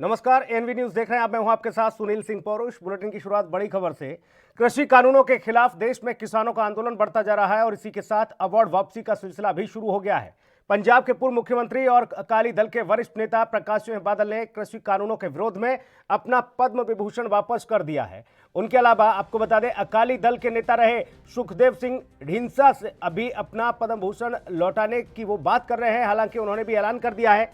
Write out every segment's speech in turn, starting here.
नमस्कार, N V news देख रहे हैं आप। मैं हूं आपके साथ सुनील सिंह पौरुष। बुलेटिन की शुरुआत बड़ी खबर से। कृषि कानूनों के खिलाफ देश में किसानों का आंदोलन बढ़ता जा रहा है और इसी के साथ अवार्ड वापसी का सिलसिला भी शुरू हो गया है। पंजाब के पूर्व मुख्यमंत्री और अकाली दल के वरिष्ठ नेता प्रकाश सिंह बादल ने कृषि कानूनों के विरोध में अपना पद्म विभूषण वापस कर दिया है। उनके अलावा आपको बता दें, अकाली दल के नेता रहे सुखदेव सिंह ढींडसा से अभी अपना पद्म भूषण लौटाने की वो बात कर रहे हैं। हालांकि उन्होंने भी ऐलान कर दिया है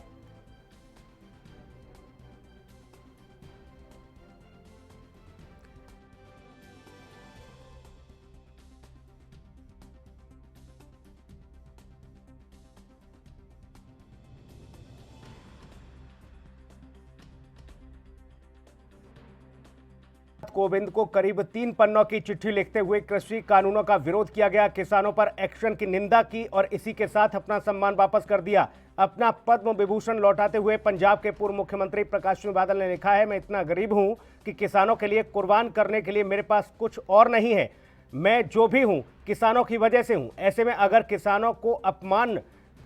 कोविंद को करीब 3 पन्नों की चिट्ठी लिखते हुए कृषि कानूनों का विरोध किया गया, किसानों पर एक्शन की निंदा की और इसी के साथ अपना सम्मान वापस कर दिया। अपना पद्म विभूषण लौटाते हुए पंजाब के पूर्व मुख्यमंत्री प्रकाश सिंह बादल ने लिखा है, मैं इतना गरीब हूं कि किसानों के लिए कुर्बान करने के लिए मेरे पास कुछ और नहीं है। मैं जो भी हूं किसानों की वजह से हूं। ऐसे में अगर किसानों को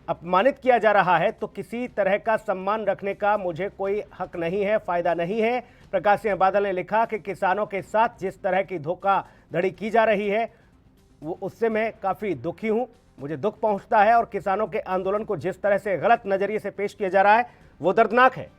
अपमानित किया जा रहा है तो किसी तरह का सम्मान रखने का मुझे कोई हक नहीं है, फायदा नहीं है। प्रकाश सिंह बादल ने लिखा कि किसानों के साथ जिस तरह की धोखाधड़ी की जा रही है वो उससे मैं काफ़ी दुखी हूं। मुझे दुख पहुंचता है और किसानों के आंदोलन को जिस तरह से गलत नजरिए से पेश किया जा रहा है वो दर्दनाक है।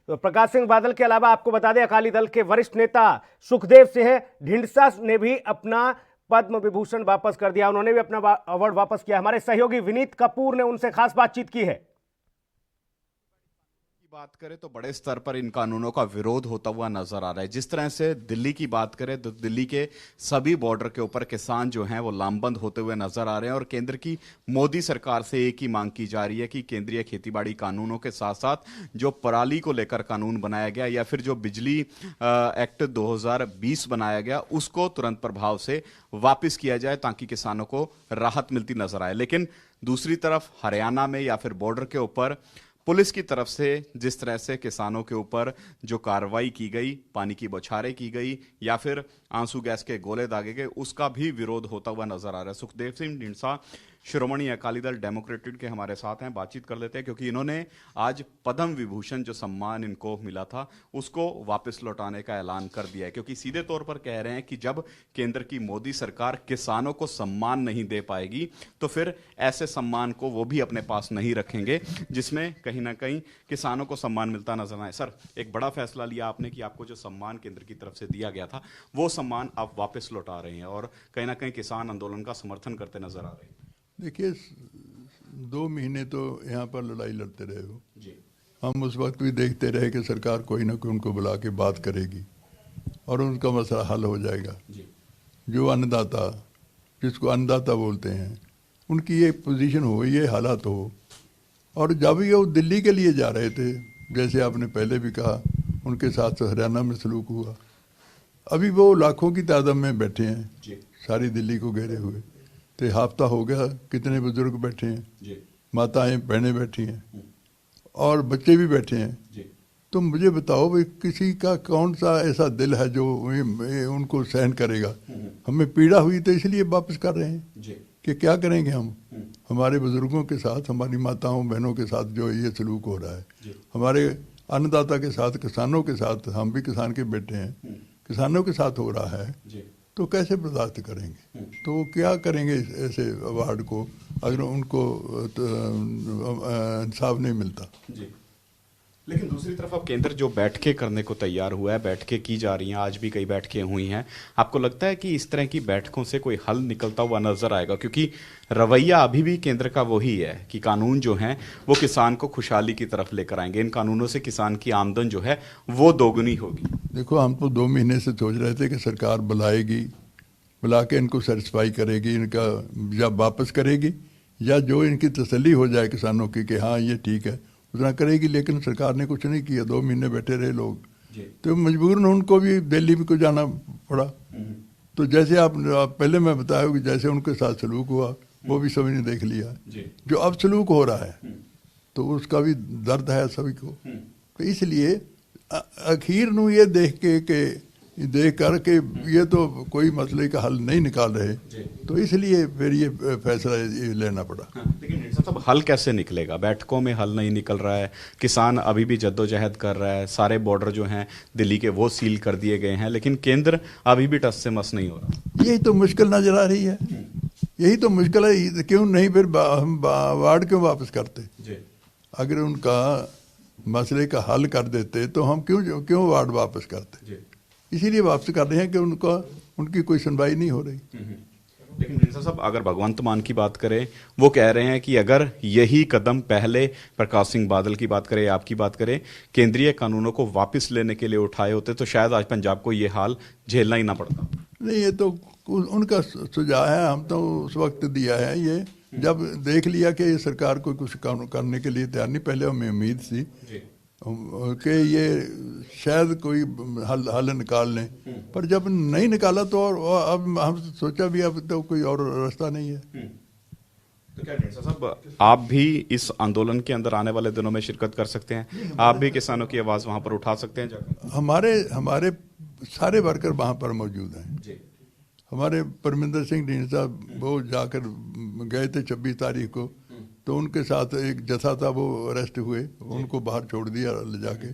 तो प्रकाश सिंह बादल के अलावा आपको बता दें, अकाली दल के वरिष्ठ नेता सुखदेव सिंह ढींडसा ने भी अपना पद्म विभूषण वापस कर दिया। उन्होंने भी अपना अवार्ड वापस किया। हमारे सहयोगी विनीत कपूर ने उनसे खास बातचीत की है। बात करें तो बड़े स्तर पर इन कानूनों का विरोध होता हुआ नजर आ रहा है। जिस तरह से दिल्ली की बात करें तो दिल्ली के सभी बॉर्डर के ऊपर किसान जो हैं वो लामबंद होते हुए नजर आ रहे हैं और केंद्र की मोदी सरकार से एक ही मांग की जा रही है कि केंद्रीय खेतीबाड़ी कानूनों के साथ साथ जो पराली को लेकर कानून बनाया गया या फिर जो बिजली एक्ट 2020 बनाया गया उसको तुरंत प्रभाव से वापस किया जाए ताकि किसानों को राहत मिलती नजर आए। लेकिन दूसरी तरफ हरियाणा में या फिर बॉर्डर के ऊपर पुलिस की तरफ से जिस तरह से किसानों के ऊपर जो कार्रवाई की गई, पानी की बौछारें की गई या फिर आंसू गैस के गोले दागे गए, उसका भी विरोध होता हुआ नजर आ रहा है। सुखदेव सिंह ढींडसा शिरोमणि अकाली दल डेमोक्रेटिक के हमारे साथ हैं, बातचीत कर लेते हैं क्योंकि इन्होंने आज पद्म विभूषण जो सम्मान इनको मिला था उसको वापस लौटाने का ऐलान कर दिया है। क्योंकि सीधे तौर पर कह रहे हैं कि जब केंद्र की मोदी सरकार किसानों को सम्मान नहीं दे पाएगी तो फिर ऐसे सम्मान को वो भी अपने पास नहीं रखेंगे जिसमें कहीं ना कहीं किसानों को सम्मान मिलता नजर आए। सर, एक बड़ा फैसला लिया आपने कि आपको जो सम्मान केंद्र की तरफ से दिया गया था वो सम्मान आप वापस लौटा रहे हैं और कहीं ना कहीं किसान आंदोलन का समर्थन करते नजर आ रहे हैं। देखिए, 2 महीने तो यहाँ पर लड़ाई लड़ते रहे हो जी। हम उस वक्त भी देखते रहे कि सरकार कोई ना कोई उनको बुला के बात करेगी और उनका मसला हल हो जाएगा जी। जो अन्नदाता, जिसको अन्नदाता बोलते हैं, उनकी ये पोजीशन हो, ये हालात हो। और जब ये वो दिल्ली के लिए जा रहे थे, जैसे आपने पहले भी कहा, उनके साथ हरियाणा में सलूक हुआ। अभी वो लाखों की तादाद में बैठे हैं जी। सारी दिल्ली को घेरे हुए। तो हफ्ता हो गया, कितने बुजुर्ग बैठे हैं जी। माताएं बहनें बैठी हैं और बच्चे भी बैठे हैं जी। तो मुझे बताओ भाई, किसी का कौन सा ऐसा दिल है जो उनको सहन करेगा। हमें पीड़ा हुई तो इसलिए वापस कर रहे हैं जी। कि क्या करेंगे हम। हमारे बुजुर्गों के साथ, हमारी माताओं बहनों के साथ जो ये सलूक हो रहा है, हमारे अन्नदाता के साथ, किसानों के साथ, हम भी किसान के बेटे हैं, किसानों के साथ हो रहा है, तो कैसे बर्दाश्त करेंगे। तो वो क्या करेंगे ऐसे अवार्ड को अगर उनको इंसाफ नहीं मिलता। जी। लेकिन दूसरी तरफ अब केंद्र जो बैठकें करने को तैयार हुआ है, बैठकें की जा रही हैं, आज भी कई बैठकें हुई हैं, आपको लगता है कि इस तरह की बैठकों से कोई हल निकलता हुआ नजर आएगा? क्योंकि रवैया अभी भी केंद्र का वही है कि कानून जो हैं वो किसान को खुशहाली की तरफ लेकर आएंगे, इन कानूनों से किसान की आमदन जो है वो दोगुनी होगी। देखो, हम तो 2 महीने से सोच रहे थे कि सरकार बुलाएगी, बुला के इनको सेटिस्फाई करेगी, इनका या वापस करेगी या जो इनकी तसल्ली हो जाए किसानों की कि हाँ ये ठीक है उतना करेगी। लेकिन सरकार ने कुछ नहीं किया, 2 महीने बैठे रहे लोग। तो मजबूरन उनको भी दिल्ली भी को जाना पड़ा। तो जैसे आप पहले मैं बताया कि जैसे उनके साथ सलूक हुआ वो भी सभी ने देख लिया। जो अब सलूक हो रहा है तो उसका भी दर्द है सभी को। तो इसलिए आखिर नू ये देख के कि देख कर के ये तो कोई मसले का हल नहीं निकाल रहे, तो इसलिए फिर ये फैसला ये लेना पड़ा। लेकिन ढींडसा साहब, हल कैसे निकलेगा? बैठकों में हल नहीं निकल रहा है, किसान अभी भी जद्दोजहद कर रहा है, सारे बॉर्डर जो हैं दिल्ली के वो सील कर दिए गए हैं, लेकिन केंद्र अभी भी टस से मस नहीं हो रहा। यही तो मुश्किल नजर आ रही है, यही तो मुश्किल है। क्यों नहीं फिर हम वार्ड क्यों वापस करते? अगर उनका मसले का हल कर देते तो हम क्यों वार्ड वापस करते? इसीलिए वापस कर रहे हैं कि उनकी कोई सुनवाई नहीं हो रही। लेकिन ढींडसा साहब, अगर भगवंत मान की बात करें, वो कह रहे हैं कि अगर यही कदम पहले प्रकाश सिंह बादल की बात करें, आपकी बात करें, केंद्रीय कानूनों को वापस लेने के लिए उठाए होते तो शायद आज पंजाब को ये हाल झेलना ही ना पड़ता। नहीं, ये तो उनका सुझाव है, हम तो उस वक्त दिया है। ये जब देख लिया कि ये सरकार को कुछ करने के लिए तैयार नहीं, पहले हमें उम्मीद थी कि ये शायद कोई हल निकाल लें, पर जब नहीं निकाला तो और अब हम सोचा भी अब तो कोई और रास्ता नहीं है। तो क्या ढींडसा साहब, आप भी इस आंदोलन के अंदर आने वाले दिनों में शिरकत कर सकते हैं? आप भी किसानों की आवाज वहां पर उठा सकते हैं जाकर? हमारे सारे वर्कर वहाँ पर मौजूद हैं। हमारे परमिंदर सिंह ढींडसा वो जाकर गए थे 26 तारीख को, तो उनके साथ एक जथा था, वो अरेस्ट हुए, उनको बाहर छोड़ दिया ले जाके।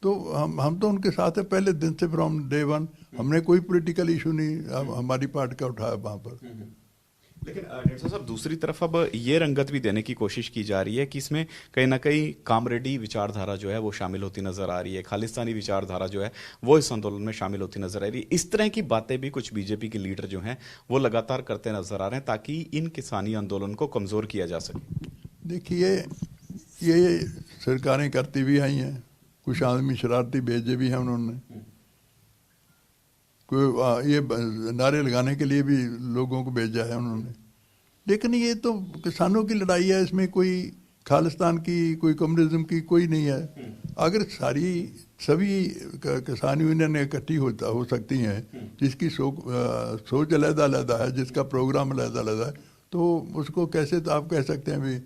तो हम तो उनके साथ है पहले दिन से, फ्रॉम डे वन। हमने कोई पॉलिटिकल इशू नहीं हमारी पार्टी का उठाया वहाँ पर। लेकिन ढींडसा साहब, दूसरी तरफ अब ये रंगत भी देने की कोशिश की जा रही है कि इसमें कहीं ना कहीं कामरेडी विचारधारा जो है वो शामिल होती नजर आ रही है, खालिस्तानी विचारधारा जो है वो इस आंदोलन में शामिल होती नजर आ रही है। इस तरह की बातें भी कुछ बीजेपी के लीडर जो हैं वो लगातार करते नजर आ रहे हैं ताकि इन किसानी आंदोलन को कमजोर किया जा सके। देखिए, ये सरकारें करती भी आई हैं, कुछ आदमी शरारती भेजे भी हैं उन्होंने, कोई ये नारे लगाने के लिए भी लोगों को भेजा है उन्होंने। लेकिन ये तो किसानों की लड़ाई है, इसमें कोई खालिस्तान की, कोई कम्युनिज्म की कोई नहीं है। अगर सभी किसान यूनियन इकट्ठी हो सकती हैं, जिसकी सोच अलग-अलग है, जिसका प्रोग्राम अलग-अलग है, तो उसको कैसे तो आप कह सकते हैं भी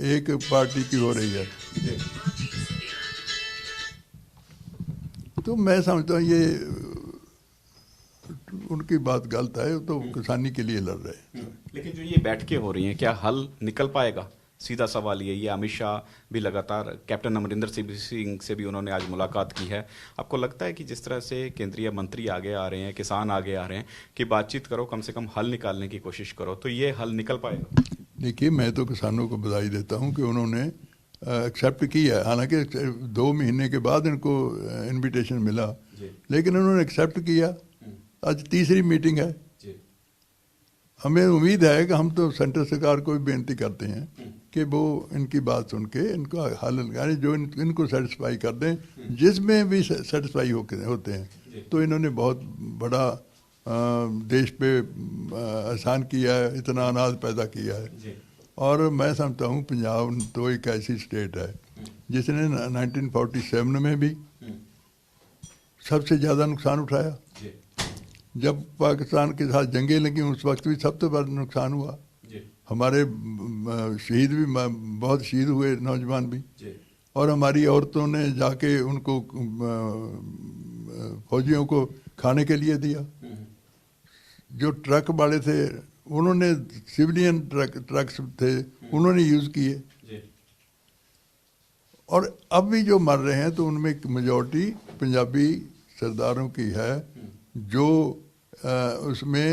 एक पार्टी की हो रही है। तो मैं समझता हूँ ये उनकी बात गलत है, तो किसानी के लिए लड़ रहे हैं। लेकिन जो ये बैठकें हो रही हैं, क्या हल निकल पाएगा? सीधा सवाल ये अमित शाह भी लगातार, कैप्टन अमरिंदर सिंह से भी उन्होंने आज मुलाकात की है। आपको लगता है कि जिस तरह से केंद्रीय मंत्री आगे आ रहे हैं, किसान आगे आ रहे हैं कि बातचीत करो, कम से कम हल निकालने की कोशिश करो, तो ये हल निकल पाएगा? देखिए, मैं तो किसानों को बधाई देता हूँ कि उन्होंने एक्सेप्ट किया है। हालांकि 2 महीने के बाद इनको इनविटेशन मिला, लेकिन उन्होंने एक्सेप्ट किया। आज तीसरी मीटिंग है। हमें उम्मीद है कि हम तो सेंट्रल सरकार को भी बेनती करते हैं कि वो इनकी बात सुन के इनको हल निकालें, जो इनको सेटिस्फाई कर दें, जिसमें भी सेटिस्फाई होते हैं। तो इन्होंने बहुत बड़ा देश पे आसान किया है, इतना अनाज पैदा किया है। और मैं समझता हूँ पंजाब तो एक ऐसी स्टेट है जिसने 1947 में भी सबसे ज़्यादा नुकसान उठाया। जब पाकिस्तान के साथ जंगें लगी उस वक्त भी सबसे बड़ा नुकसान हुआ। हमारे शहीद भी बहुत शहीद हुए, नौजवान भी। और हमारी औरतों ने जाके उनको फौजियों को खाने के लिए दिया। जो ट्रक वाले थे उन्होंने सिविलियन ट्रक्स थे, उन्होंने यूज़ किए। और अब भी जो मर रहे हैं तो उनमें मेजॉरिटी पंजाबी सरदारों की है जो उसमें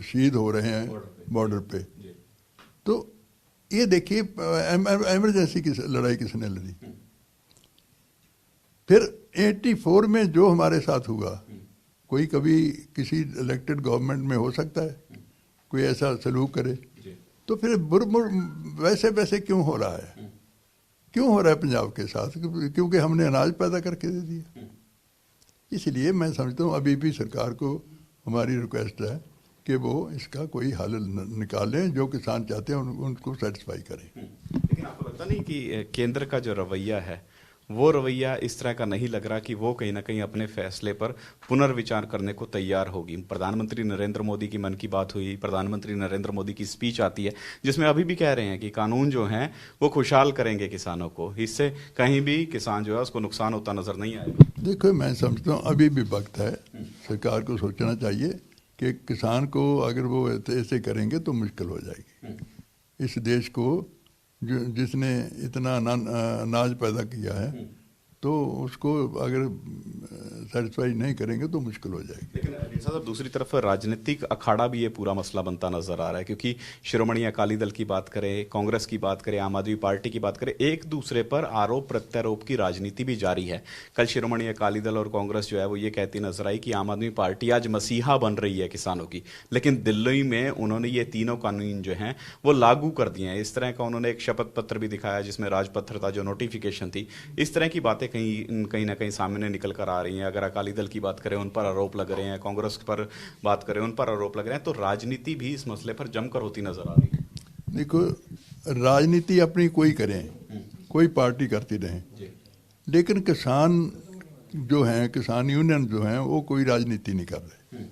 शहीद हो रहे हैं बॉर्डर पे। तो ये देखिए, इमरजेंसी की लड़ाई किसने लड़ी। फिर 84 में जो हमारे साथ हुआ, कोई कभी किसी इलेक्टेड गवर्नमेंट में हो सकता है कोई ऐसा सलूक करे? तो फिर वैसे क्यों हो रहा है? क्यों हो रहा है पंजाब के साथ? क्योंकि हमने अनाज पैदा करके दे दिया। इसलिए मैं समझता हूँ अभी भी सरकार को हमारी रिक्वेस्ट है कि वो इसका कोई हल निकालें, जो किसान चाहते हैं उनको सेटिस्फाई करें। लेकिन आपको लगता नहीं कि केंद्र का जो रवैया है वो रवैया इस तरह का नहीं लग रहा कि वो कहीं ना कहीं अपने फैसले पर पुनर्विचार करने को तैयार होगी? प्रधानमंत्री नरेंद्र मोदी की मन की बात हुई, प्रधानमंत्री नरेंद्र मोदी की स्पीच आती है जिसमें अभी भी कह रहे हैं कि कानून जो हैं वो खुशहाल करेंगे किसानों को, इससे कहीं भी किसान जो है उसको नुकसान होता नजर नहीं आएगा। देखो, मैं समझता हूँ अभी भी वक्त है, सरकार को सोचना चाहिए कि किसान को अगर वो ऐसे करेंगे तो मुश्किल हो जाएगी। इस देश को जिसने इतना अनाज पैदा किया है, तो उसको अगर सेटिस्फाई नहीं करेंगे तो मुश्किल हो जाएगी। लेकिन साहब, दूसरी तरफ राजनीतिक अखाड़ा भी ये पूरा मसला बनता नजर आ रहा है, क्योंकि शिरोमणि अकाली दल की बात करें, कांग्रेस की बात करें, आम आदमी पार्टी की बात करें, एक दूसरे पर आरोप प्रत्यारोप की राजनीति भी जारी है। कल शिरोमणि अकाली दल और कांग्रेस जो है वो ये कहती नजर आई कि आम आदमी पार्टी आज मसीहा बन रही है किसानों की, लेकिन दिल्ली में उन्होंने ये तीनों कानून जो हैं वो लागू कर दिए हैं। इस तरह का उन्होंने एक शपथ पत्र भी दिखाया जिसमें राजपत्र था, जो नोटिफिकेशन थी। इस तरह की बातें कहीं ना कहीं सामने निकल कर आ रही हैं। अगर अकाली दल की बात करें, उन पर आरोप लग रहे हैं, कांग्रेस पर बात करें, उन पर आरोप लग रहे हैं, तो राजनीति भी इस मसले पर जमकर होती नजर आ रही है। देखो, राजनीति अपनी कोई करें, कोई पार्टी करती रहे, लेकिन किसान जो हैं, किसान यूनियन जो हैं, वो कोई राजनीति नहीं कर रहे।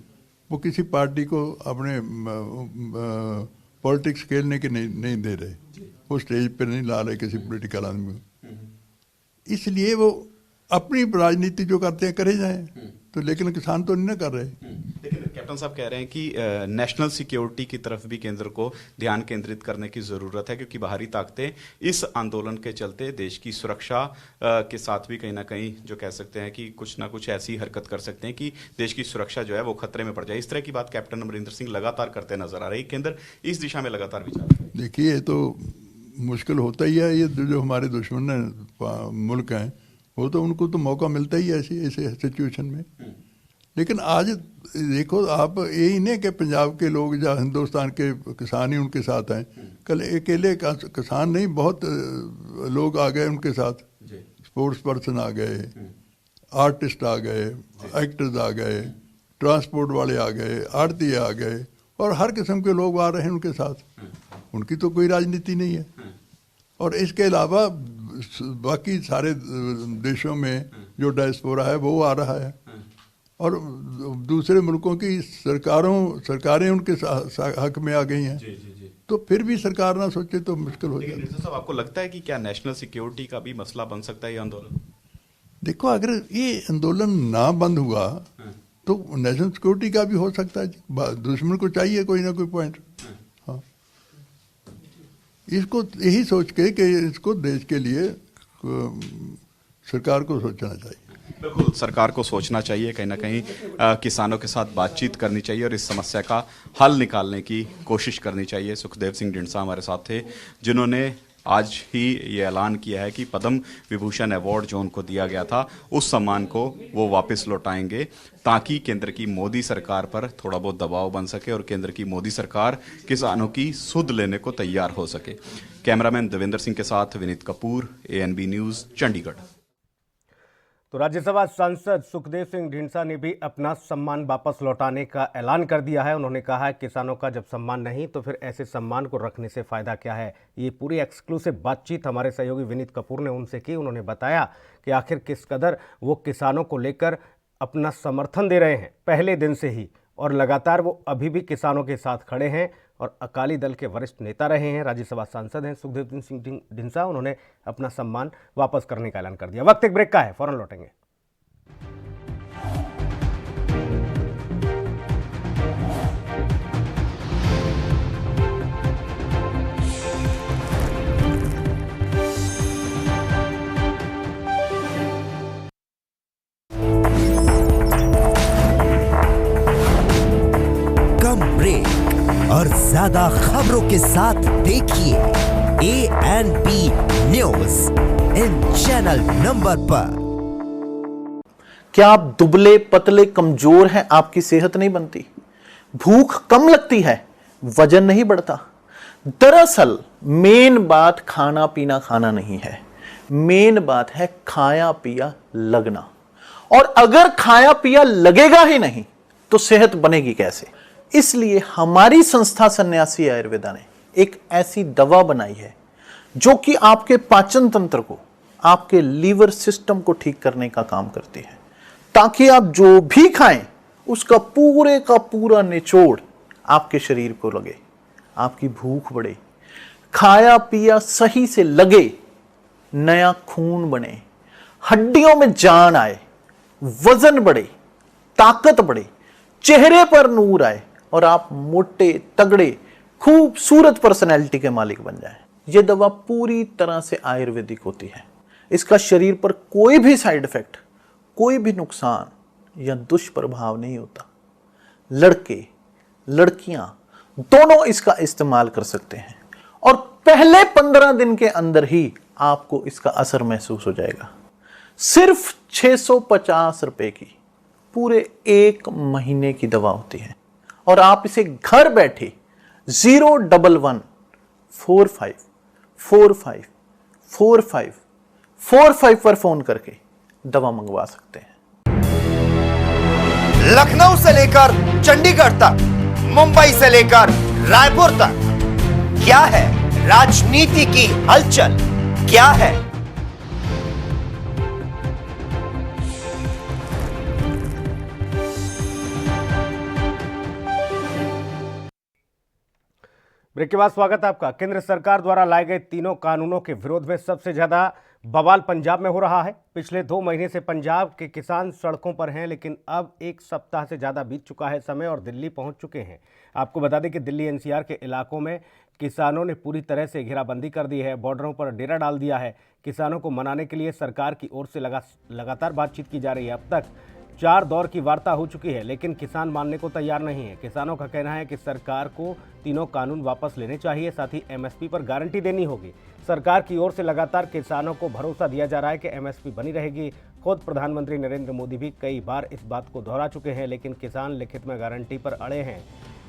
वो किसी पार्टी को अपने पॉलिटिक्स खेलने के नहीं दे रहे, वो स्टेज पर नहीं ला रहे किसी पॉलिटिकल आदमी को। इसलिए वो अपनी राजनीति जो करते हैं करे जाएं, तो लेकिन किसान तो नहीं कर रहे। लेकिन कैप्टन साहब कह रहे हैं कि नेशनल सिक्योरिटी की तरफ भी केंद्र को ध्यान केंद्रित करने की जरूरत है, क्योंकि बाहरी ताकतें इस आंदोलन के चलते देश की सुरक्षा के साथ भी कहीं ना कहीं जो कह सकते हैं कि कुछ ना कुछ ऐसी हरकत कर सकते हैं कि देश की सुरक्षा जो है वो खतरे में पड़ जाए। इस तरह की बात कैप्टन अमरिंदर सिंह लगातार करते नजर आ रहे हैं। केंद्र इस दिशा में लगातार विचार कर रहे हैं। देखिए, तो मुश्किल होता ही है। ये जो हमारे दुश्मन मुल्क हैं, वो तो उनको तो मौका मिलता ही है ऐसे सिचुएशन में। लेकिन आज देखो आप, यही नहीं कि पंजाब के लोग या हिंदुस्तान के किसान ही उनके साथ हैं। कल अकेले किसान नहीं, बहुत लोग आ गए उनके साथ। स्पोर्ट्स पर्सन आ गए, आर्टिस्ट आ गए, एक्टर्स आ गए, ट्रांसपोर्ट वाले आ गए, आड़ती आ गए, और हर किस्म के लोग आ रहे हैं उनके साथ। उनकी तो कोई राजनीति नहीं है। और इसके अलावा बाकी सारे देशों में जो डायस्पोरा है वो आ रहा है, और दूसरे मुल्कों की सरकारें उनके हक में आ गई हैं। तो फिर भी सरकार ना सोचे तो मुश्किल हो जाए। साहब, आपको लगता है कि क्या नेशनल सिक्योरिटी का भी मसला बन सकता है ये आंदोलन? देखो, अगर ये आंदोलन ना बंद हुआ तो नेशनल सिक्योरिटी का भी हो सकता है। दुश्मन को चाहिए कोई ना कोई पॉइंट। हाँ, इसको यही सोच के कि इसको देश के लिए सरकार को सोचना चाहिए। बिल्कुल, सरकार को सोचना चाहिए, कहीं ना कहीं किसानों के साथ बातचीत करनी चाहिए और इस समस्या का हल निकालने की कोशिश करनी चाहिए। सुखदेव सिंह ढींडसा हमारे साथ थे, जिन्होंने आज ही ये ऐलान किया है कि पद्म विभूषण अवार्ड जो उनको दिया गया था, उस सम्मान को वो वापस लौटाएंगे, ताकि केंद्र की मोदी सरकार पर थोड़ा बहुत दबाव बन सके और केंद्र की मोदी सरकार किसानों की सुध लेने को तैयार हो सके। कैमरामैन देवेंद्र सिंह के साथ विनीत कपूर, ANB न्यूज़, चंडीगढ़। तो राज्यसभा सांसद सुखदेव सिंह ढींडसा ने भी अपना सम्मान वापस लौटाने का ऐलान कर दिया है। उन्होंने कहा है किसानों का जब सम्मान नहीं तो फिर ऐसे सम्मान को रखने से फायदा क्या है। ये पूरी एक्सक्लूसिव बातचीत हमारे सहयोगी विनीत कपूर ने उनसे की। उन्होंने बताया कि आखिर किस कदर वो किसानों को लेकर अपना समर्थन दे रहे हैं पहले दिन से ही, और लगातार वो अभी भी किसानों के साथ खड़े हैं और अकाली दल के वरिष्ठ नेता रहे हैं, राज्यसभा सांसद हैं सुखदेव सिंह ढींडसा। उन्होंने अपना सम्मान वापस करने का ऐलान कर दिया। वक्त एक ब्रेक का है, फौरन लौटेंगे। और ज्यादा खबरों के साथ देखिए ANB न्यूज़ इन चैनल नंबर पर। क्या आप दुबले पतले कमजोर हैं, आपकी सेहत नहीं बनती, भूख कम लगती है, वजन नहीं बढ़ता? दरअसल मेन बात खाना पीना खाना नहीं है, मेन बात है खाया पिया लगना। और अगर खाया पिया लगेगा ही नहीं तो सेहत बनेगी कैसे? इसलिए हमारी संस्था सन्यासी आयुर्वेदा ने एक ऐसी दवा बनाई है जो कि आपके पाचन तंत्र को, आपके लीवर सिस्टम को ठीक करने का काम करती है, ताकि आप जो भी खाएं उसका पूरे का पूरा निचोड़ आपके शरीर को लगे, आपकी भूख बढ़े, खाया पिया सही से लगे, नया खून बने, हड्डियों में जान आए, वजन बढ़े, ताकत बढ़े, चेहरे पर नूर आए और आप मोटे, तगड़े, खूबसूरत पर्सनैलिटी के मालिक बन जाएं। यह दवा पूरी तरह से आयुर्वेदिक होती है। इसका शरीर पर कोई भी साइड इफेक्ट, कोई भी नुकसान या दुष्प्रभाव नहीं होता। लड़के, लड़कियां दोनों इसका इस्तेमाल कर सकते हैं और पहले 15 दिन के अंदर ही आपको इसका असर महसूस हो जाएगा। सिर्फ 650 रुपए की पूरे 1 महीने की दवा होती है और आप इसे घर बैठे 01145454545 पर फोन करके दवा मंगवा सकते हैं। लखनऊ से लेकर चंडीगढ़ तक, मुंबई से लेकर रायपुर तक, क्या है राजनीति की हलचल, क्या है ब्रेक के बाद स्वागत है आपका। केंद्र सरकार द्वारा लाए गए तीनों कानूनों के विरोध में सबसे ज्यादा बवाल पंजाब में हो रहा है। पिछले 2 महीने से पंजाब के किसान सड़कों पर हैं, लेकिन अब 1 सप्ताह से ज़्यादा बीत चुका है समय और दिल्ली पहुंच चुके हैं। आपको बता दें कि दिल्ली एनसीआर के इलाकों में किसानों ने पूरी तरह से घेराबंदी कर दी है, बॉर्डरों पर डेरा डाल दिया है। किसानों को मनाने के लिए सरकार की ओर से लगातार बातचीत की जा रही है। अब तक 4 दौर की वार्ता हो चुकी है, लेकिन किसान मानने को तैयार नहीं है। किसानों का कहना है कि सरकार को तीनों कानून वापस लेने चाहिए, साथ ही एमएसपी पर गारंटी देनी होगी। सरकार की ओर से लगातार किसानों को भरोसा दिया जा रहा है कि एमएसपी बनी रहेगी। खुद प्रधानमंत्री नरेंद्र मोदी भी कई बार इस बात को दोहरा चुके हैं, लेकिन किसान लिखित में गारंटी पर अड़े हैं।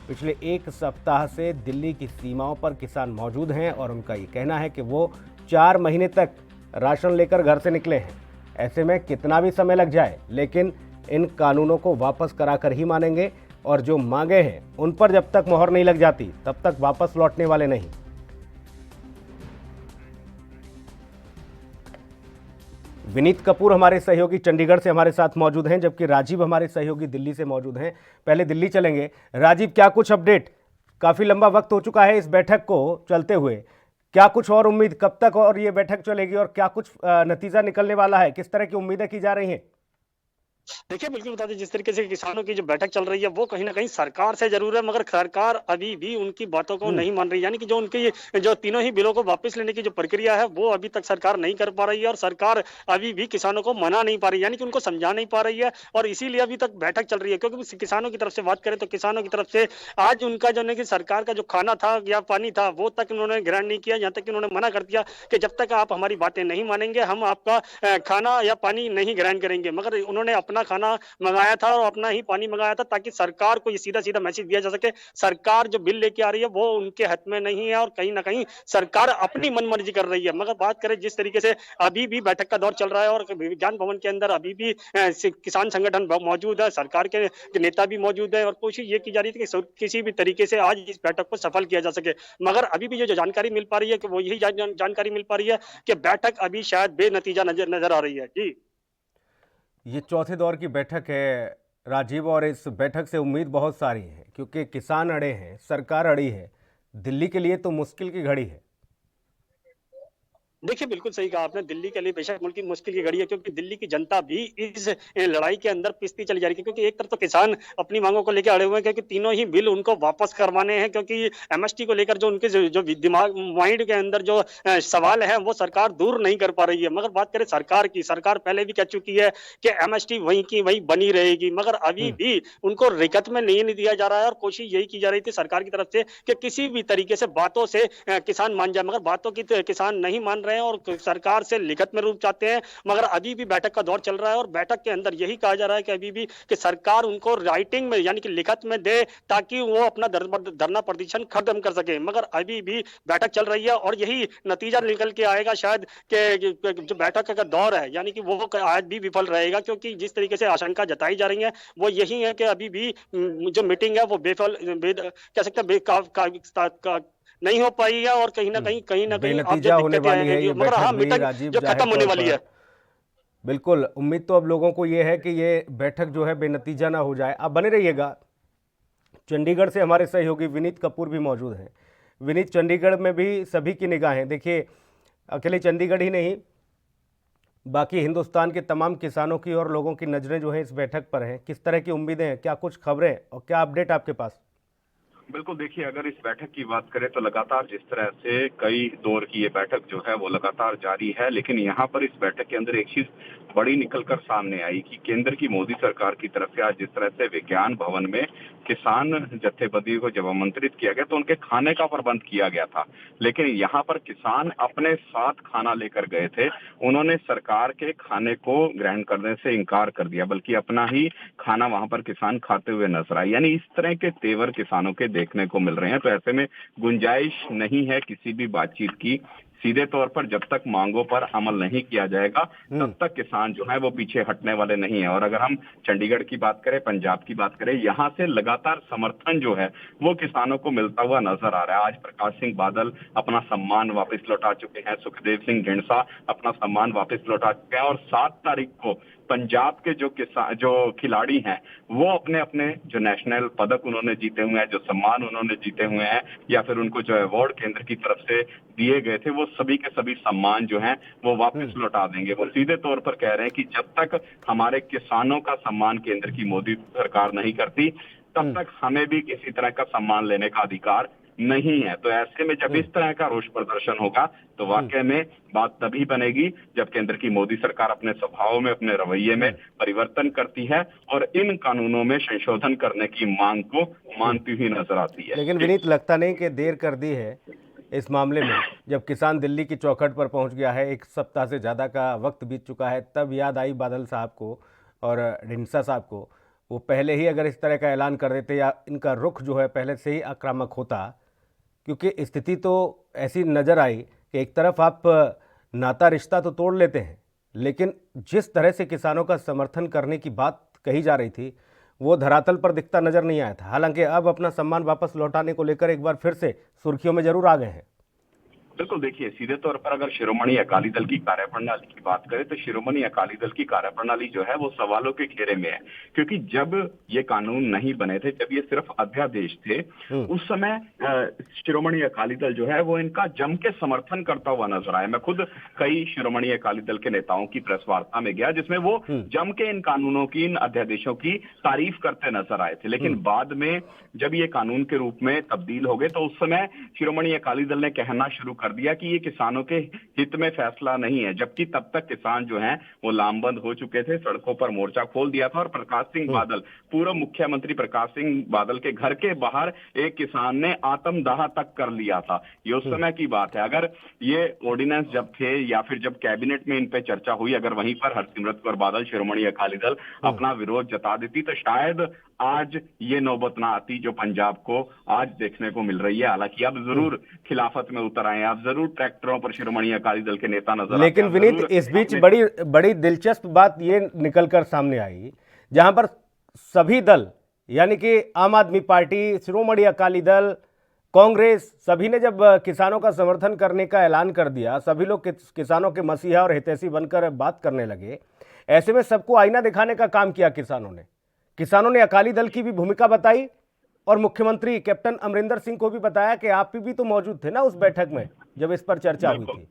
पिछले 1 सप्ताह से दिल्ली की सीमाओं पर किसान मौजूद हैं और उनका ये कहना है कि वो 4 महीने तक राशन लेकर घर से निकले हैं। ऐसे में कितना भी समय लग जाए, लेकिन इन कानूनों को वापस कराकर ही मानेंगे और जो मांगे हैं उन पर जब तक मोहर नहीं लग जाती तब तक वापस लौटने वाले नहीं। विनीत कपूर हमारे सहयोगी चंडीगढ़ से हमारे साथ मौजूद हैं, जबकि राजीव हमारे सहयोगी दिल्ली से मौजूद हैं। पहले दिल्ली चलेंगे। राजीव, क्या कुछ अपडेट? काफी लंबा वक्त हो चुका है इस बैठक को चलते हुए, क्या कुछ और उम्मीद, कब तक और ये बैठक चलेगी और क्या कुछ नतीजा निकलने वाला है? किस तरह की उम्मीदें की जा रही हैं? देखिए, बिल्कुल बता दें, जिस तरीके से किसानों की जो बैठक चल रही है वो कहीं ना कहीं सरकार से जरूर है, मगर सरकार अभी भी उनकी बातों को नहीं मान रही। यानी कि जो उनकी जो तीनों ही बिलों को वापस लेने की जो प्रक्रिया है वो अभी तक सरकार नहीं कर पा रही है और सरकार अभी भी किसानों को मना नहीं पा रही, यानी कि उनको समझा नहीं पा रही है और इसीलिए अभी तक बैठक चल रही है। क्योंकि किसानों की तरफ से बात करें तो किसानों की तरफ से आज उनका जो है कि सरकार का जो खाना था या पानी था वो तक उन्होंने ग्रहण नहीं किया। यहाँ तक कि उन्होंने मना कर दिया कि जब तक आप हमारी बातें नहीं मानेंगे हम आपका खाना या पानी नहीं ग्रहण करेंगे। मगर उन्होंने अपना खाना मंगाया था और अपना ही पानी मंगाया था ताकि सरकार को ये सीधा सीधा मैसेज दिया जा सके सरकार जो बिल लेके आ रही है वो उनके हाथ में नहीं है और कहीं ना कहीं सरकार अपनी मनमर्जी कर रही है। मगर बात करें जिस तरीके से अभी भी बैठक का दौर चल रहा है और विज्ञान भवन के अंदर अभी भी किसान संगठन मौजूद है, सरकार के नेता भी मौजूद है और कोशिश ये की जा रही थी कि किसी भी तरीके से आज इस बैठक को सफल किया जा सके। मगर अभी भी जो जानकारी मिल पा रही है कि वो यही जानकारी मिल पा रही है कि बैठक अभी शायद बेनतीजा नजर आ रही है। जी, ये चौथे दौर की बैठक है राजीव, और इस बैठक से उम्मीद बहुत सारी है क्योंकि किसान अड़े हैं, सरकार अड़ी है। दिल्ली के लिए तो मुश्किल की घड़ी है। देखिए, बिल्कुल सही कहा आपने। दिल्ली के लिए बेशक मुल्क की मुश्किल की घड़ी है क्योंकि दिल्ली की जनता भी इस लड़ाई के अंदर पिसती चली जा रही है। क्योंकि एक तरफ तो किसान अपनी मांगों को लेकर अड़े हुए हैं क्योंकि तीनों ही बिल उनको वापस करवाने हैं, क्योंकि एमएसटी को लेकर जो उनके जो दिमाग माइंड के अंदर जो सवाल है वो सरकार दूर नहीं कर पा रही है। मगर बात करें सरकार की, सरकार पहले भी कह चुकी है कि एमएसटी वहीं की वहीं बनी रहेगी, मगर अभी भी उनको रिकत में नहीं दिया जा रहा है और कोशिश यही की जा रही थी सरकार की तरफ से कि किसी भी तरीके से बातों से किसान मान जाए। मगर बातों की किसान नहीं मान रहे हैं और सरकार से लिखित में रूप चाहते हैं। मगर अभी भी बैठक का दौर चल रहा है और बैठक के अंदर यही कहा जा रहा है कि अभी भी कि सरकार उनको राइटिंग में यानी कि लिखित में दे ताकि वो अपना धरना प्रदर्शन खत्म कर सके। मगर अभी भी बैठक चल रही है और यही नतीजा निकल के आएगा शायद कि जो बैठक का दौर है यानी कि वो आज भी विफल रहेगा, क्योंकि जिस तरीके से आशंका जताई जा रही है वो यही है कि अभी भी जो मीटिंग है वो कह सकते हैं नहीं हो पाई है और कहीं ना कहीं बेनतीजा होने वाली है ये मगर हाँ बैठक भी मीटिंग राजीव, जो जाहिर खत्म होने तौर वाली है। पर। बिल्कुल, उम्मीद तो अब लोगों को ये है कि ये बैठक जो है बेनतीजा ना हो जाए। आप बने रहिएगा। चंडीगढ़ से हमारे सहयोगी विनीत कपूर भी मौजूद हैं। विनीत, चंडीगढ़ में भी सभी की निगाहें, देखिए अकेले चंडीगढ़ ही नहीं, बाकी हिंदुस्तान के तमाम किसानों की और लोगों की नज़रें जो हैं इस बैठक पर हैं, किस तरह की उम्मीदें हैं, क्या कुछ खबरें और क्या अपडेट आपके पास? बिल्कुल, देखिए अगर इस बैठक की बात करें तो लगातार जिस तरह से कई दौर की ये बैठक जो है वो लगातार जारी है, लेकिन यहाँ पर इस बैठक के अंदर एक चीज बड़ी निकलकर सामने आई कि केंद्र की मोदी सरकार की तरफ से आज जिस तरह से विज्ञान भवन में किसान जत्थेबंदी को जब आमंत्रित किया गया तो उनके खाने का प्रबंध किया गया था, लेकिन यहाँ पर किसान अपने साथ खाना लेकर गए थे। उन्होंने सरकार के खाने को ग्रहण करने से इनकार कर दिया, बल्कि अपना ही खाना वहां पर किसान खाते हुए नजर आए। यानी इस तरह के तेवर किसानों के देखने को मिल रहे हैं। तो ऐसे में गुंजाइश नहीं है किसी भी बातचीत की। सीधे तौर पर जब तक मांगों पर अमल नहीं किया जाएगा तब तक किसान जो है वो पीछे हटने वाले नहीं है। और अगर हम चंडीगढ़ की बात करें, पंजाब की बात करें, यहाँ से लगातार समर्थन जो है वो किसानों को मिलता हुआ नजर आ रहा है। आज प्रकाश सिंह बादल अपना सम्मान वापस लौटा चुके हैं, सुखदेव सिंह ढींडसा अपना सम्मान वापस लौटा चुके हैं, और 7 तारीख को पंजाब के जो खिलाड़ी हैं वो अपने अपने जो नेशनल पदक उन्होंने जीते हुए हैं, जो सम्मान उन्होंने जीते हुए हैं, या फिर उनको जो अवार्ड केंद्र की तरफ से दिए गए थे, वो सभी के सभी सम्मान जो हैं वो वापस लौटा देंगे। वो सीधे तौर पर कह रहे हैं कि जब तक हमारे किसानों का सम्मान केंद्र की मोदी सरकार नहीं करती तब तक हमें भी किसी तरह का सम्मान लेने का अधिकार नहीं है। तो ऐसे में जब इस तरह का रोष प्रदर्शन होगा तो वाकई में बात तभी बनेगी जब केंद्र की मोदी सरकार अपने स्वभाव में, अपने रवैये में परिवर्तन करती है और इन कानूनों में संशोधन करने की मांग को मानती हुई नजर आती है। लेकिन विनीत, लगता नहीं कि देर कर दी है इस मामले में? जब किसान दिल्ली की चौखट पर पहुंच गया है, 1 सप्ताह से ज़्यादा का वक्त बीत चुका है, तब याद आई बादल साहब को और ढींडसा साहब को। वो पहले ही अगर इस तरह का ऐलान कर देते या इनका रुख जो है पहले से ही आक्रामक होता, क्योंकि स्थिति तो ऐसी नज़र आई कि एक तरफ आप नाता रिश्ता तो तोड़ लेते हैं, लेकिन जिस तरह से किसानों का समर्थन करने की बात कही जा रही थी वो धरातल पर दिखता नजर नहीं आया था। हालांकि अब अपना सम्मान वापस लौटाने को लेकर एक बार फिर से सुर्खियों में जरूर आ गए हैं। बिल्कुल, देखिए सीधे तौर पर अगर शिरोमणि अकाली दल की कार्यप्रणाली की बात करें तो शिरोमणि अकाली दल की कार्यप्रणाली जो है वो सवालों के घेरे में है, क्योंकि जब ये कानून नहीं बने थे, जब ये सिर्फ अध्यादेश थे, उस समय शिरोमणि अकाली दल जो है वो इनका जम के समर्थन करता हुआ नजर आया। मैं खुद कई शिरोमणि अकाली दल के नेताओं की प्रेस वार्ता में गया जिसमें वो जम के इन कानूनों की, इन अध्यादेशों की तारीफ करते नजर आए थे, लेकिन बाद में जब ये कानून के रूप में तब्दील हो गए तो उस समय शिरोमणि अकाली दल ने कहना शुरू कर दिया कि ये किसानों के हित में फैसला नहीं है, जबकि तब तक किसान जो हैं वो लामबंद हो चुके थे, सड़कों पर मोर्चा खोल दिया था। और प्रकाश सिंह बादल, पूर्व मुख्यमंत्री प्रकाश सिंह बादल के घर के बाहर एक किसान ने आत्मदाह तक कर लिया था। ये उस समय की बात है। अगर ये ऑर्डिनेंस जब थे या फिर जब कैबिनेट में इन पे चर्चा हुई, अगर वहीं पर हरसिमरत कौर बादल, शिरोमणि अकाली दल अपना विरोध जता देती तो शायद आज ये नौबत ना आती जो पंजाब को आज देखने को मिल रही है। हालांकि अब जरूर खिलाफत में उतर आए, अब जरूर ट्रैक्टरों पर शिरोमणि अकाली दल के नेता नजर आते हैं। लेकिन विनीत, इस बीच बड़ी दिलचस्प बात ये निकलकर सामने आई, जहां पर सभी दल यानी कि आम आदमी पार्टी, शिरोमणि अकाली दल, कांग्रेस, सभी ने जब किसानों का समर्थन करने का ऐलान कर दिया, सभी लोग किसानों के मसीहा और हितैषी बनकर बात करने लगे। ऐसे में सबको आईना दिखाने का काम किया किसानों ने अकाली दल की भी भूमिका बताई और मुख्यमंत्री कैप्टन अमरिंदर सिंह को भी बताया कि आप भी तो मौजूद थे ना उस बैठक में जब इस पर चर्चा हुई थी।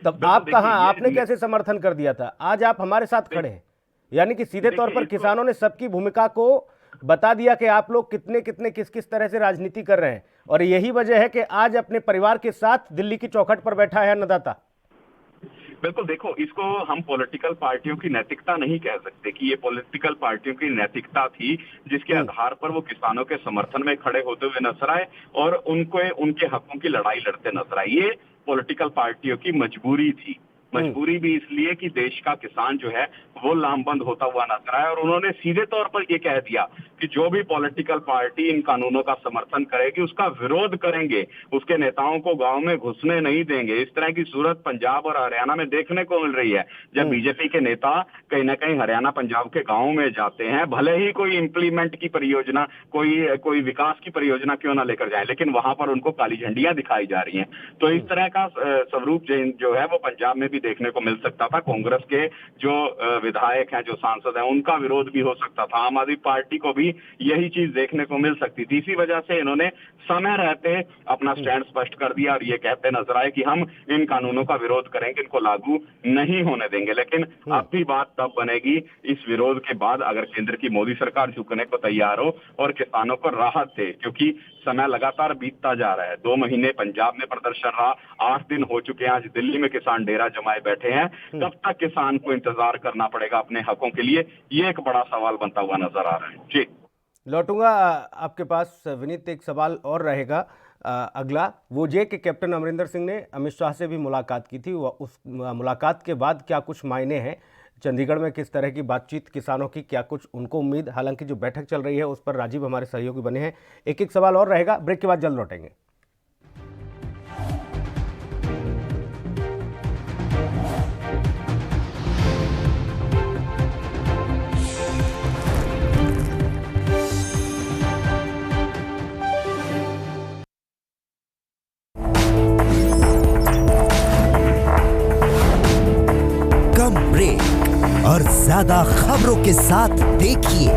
तब आप कहां, आपने कैसे समर्थन कर दिया था? आज आप हमारे साथ खड़े हैं। यानी कि सीधे तौर पर किसानों ने सबकी भूमिका को बता दिया कि आप लोग कितने किस किस तरह से राजनीति कर रहे हैं, और यही वजह है कि आज अपने परिवार के साथ दिल्ली की चौखट पर बैठा है अन्नदाता। बिल्कुल, देखो इसको हम पॉलिटिकल पार्टियों की नैतिकता नहीं कह सकते कि ये पॉलिटिकल पार्टियों की नैतिकता थी जिसके आधार पर वो किसानों के समर्थन में खड़े होते हुए नजर आए और उनके हकों की लड़ाई लड़ते नजर आए। ये पॉलिटिकल पार्टियों की मजबूरी थी। मजबूरी भी इसलिए कि देश का किसान जो है वो लामबंद होता हुआ नजर आया और उन्होंने सीधे तौर पर ये कह दिया कि जो भी पॉलिटिकल पार्टी इन कानूनों का समर्थन करेगी उसका विरोध करेंगे, उसके नेताओं को गांव में घुसने नहीं देंगे। इस तरह की सूरत पंजाब और हरियाणा में देखने को मिल रही है। जब बीजेपी के नेता कहीं ना कहीं हरियाणा पंजाब के गाँव में जाते हैं, भले ही कोई इंप्लीमेंट की परियोजना, कोई विकास की परियोजना क्यों ना लेकर जाए, लेकिन वहां पर उनको काली झंडियां दिखाई जा रही हैं। तो इस तरह का स्वरूप जो है वो पंजाब में भी देखने को मिल सकता था। कांग्रेस के जो विधायक हैं, जो सांसद हैं, उनका विरोध भी हो सकता था। आम आदमी पार्टी को भी यही चीज देखने को मिल सकती थी। इसी वजह से इन्होंने समय रहते अपना स्टैंड स्पष्ट कर दिया और ये कहते नजर आए कि हम इन कानूनों का विरोध करेंगे, इनको लागू नहीं होने देंगे। लेकिन अब भी बात तब बनेगी इस विरोध के बाद, अगर केंद्र की मोदी सरकार झुकने को तैयार हो और किसानों को राहत दे, क्योंकि समय लगातार बीतता जा रहा है। 2 महीने पंजाब में प्रदर्शन रहा, 8 दिन हो चुके हैं, आज दिल्ली में किसान डेरा जमाए बैठे हैं। कब तक किसान को इंतजार करना पड़ेगा अपने हकों के लिए, ये एक बड़ा सवाल बनता हुआ नजर आ रहा है। जी लौटूंगा आपके पास विनीत। एक सवाल और रहेगा अगला, वो ये कि कैप्टन अमरिंदर सिंह ने अमित शाह से भी मुलाकात की थी। उस मुलाकात के बाद क्या कुछ मायने हैं, चंडीगढ़ में किस तरह की बातचीत किसानों की, क्या कुछ उनको उम्मीद? हालांकि जो बैठक चल रही है उस पर राजीव हमारे सहयोगी बने हैं। एक एक सवाल और रहेगा, ब्रेक के बाद जल्द लौटेंगे। और ज्यादा खबरों के साथ देखिए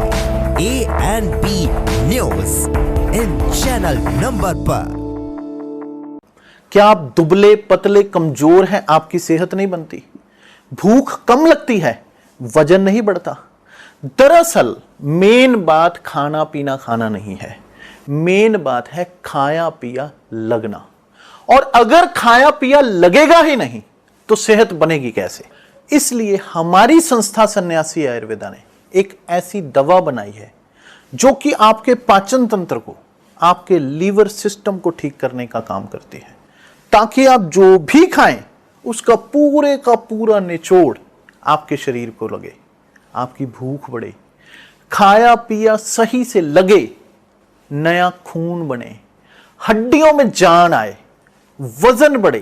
ANP news in channel number पर। क्या आप दुबले पतले कमजोर हैं, आपकी सेहत नहीं बनती, भूख कम लगती है, वजन नहीं बढ़ता? दरअसल मेन बात खाना पीना खाना नहीं है, मेन बात है खाया पिया लगना। और अगर खाया पिया लगेगा ही नहीं तो सेहत बनेगी कैसे? इसलिए हमारी संस्था सन्यासी आयुर्वेदा ने एक ऐसी दवा बनाई है जो कि आपके पाचन तंत्र को, आपके लीवर सिस्टम को ठीक करने का काम करती है, ताकि आप जो भी खाएं उसका पूरे का पूरा निचोड़ आपके शरीर को लगे, आपकी भूख बढ़े, खाया पिया सही से लगे, नया खून बने, हड्डियों में जान आए, वजन बढ़े,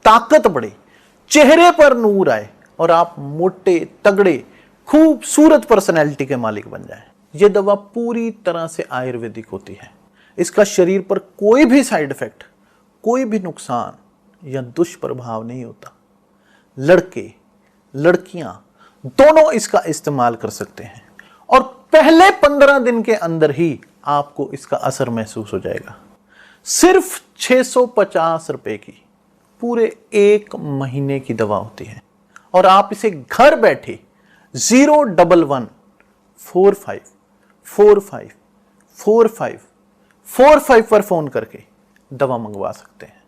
ताकत बढ़े, चेहरे पर नूर आए और आप मोटे तगड़े खूबसूरत पर्सनैलिटी के मालिक बन जाएं। यह दवा पूरी तरह से आयुर्वेदिक होती है। इसका शरीर पर कोई भी साइड इफेक्ट, कोई भी नुकसान या दुष्प्रभाव नहीं होता। लड़के लड़कियां दोनों इसका इस्तेमाल कर सकते हैं और पहले 15 दिन के अंदर ही आपको इसका असर महसूस हो जाएगा। सिर्फ 650 रुपए की पूरे 1 महीने की दवा होती है और आप इसे घर बैठे 01145454545 पर फोन करके दवा मंगवा सकते हैं।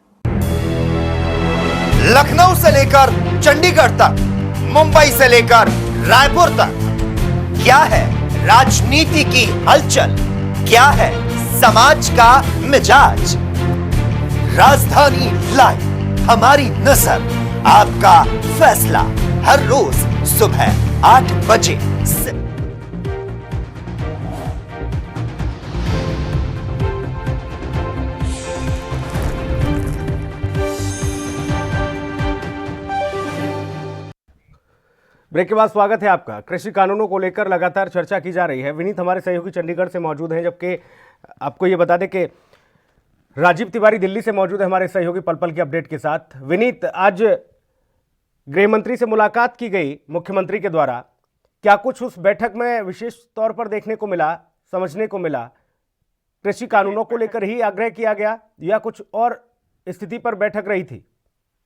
लखनऊ से लेकर चंडीगढ़ तक, मुंबई से लेकर रायपुर तक, क्या है राजनीति की हलचल, क्या है समाज का मिजाज। राजधानी लाइव, हमारी नजर, आपका फैसला, हर रोज सुबह 8 बजे। ब्रेक के बाद स्वागत है आपका। कृषि कानूनों को लेकर लगातार चर्चा की जा रही है। विनीत हमारे सहयोगी चंडीगढ़ से मौजूद हैं, जबकि आपको ये बता दें कि राजीव तिवारी दिल्ली से मौजूद है हमारे सहयोगी पल पल के अपडेट के साथ। विनीत, आज गृह मंत्री से मुलाकात की गई मुख्यमंत्री के द्वारा, क्या कुछ उस बैठक में विशेष तौर पर देखने को मिला, समझने को मिला? कृषि कानूनों को लेकर ही आग्रह किया गया या कुछ और स्थिति पर बैठक रही थी?